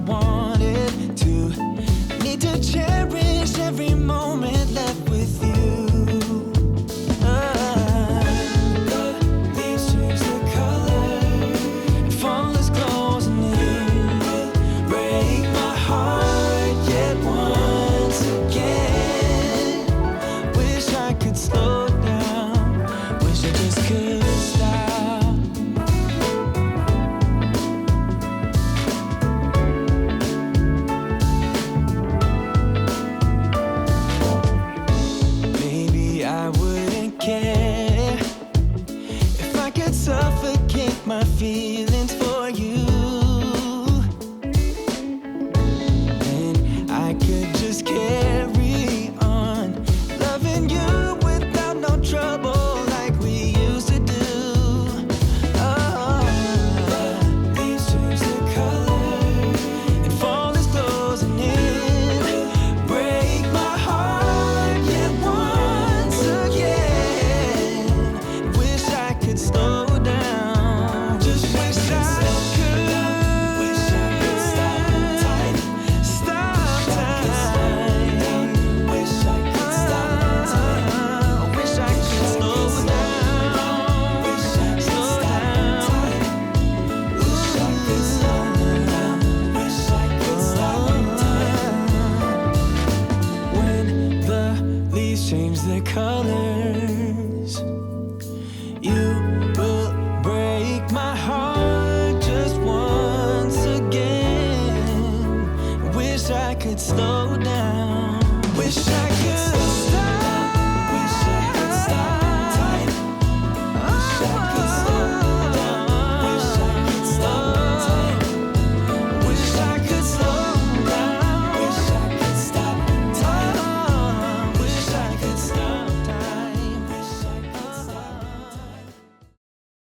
wanted to. Need to cherish every moment left with you. Suffocate my feelings for you, and I could just carry on loving you without no trouble like we used to do. Oh, leaves change their color and fall is closing in. Break my heart yet once again. Wish I could slow down. Just wish I could. Wish I could stop time. Stop time. Wish I could stop time. Wish I could slow down. Wish I could stop time. Wish I could slow down. Wish I could stop time. When the leaves change their colors, you will break my heart just once again. Wish I could slow down. Wish I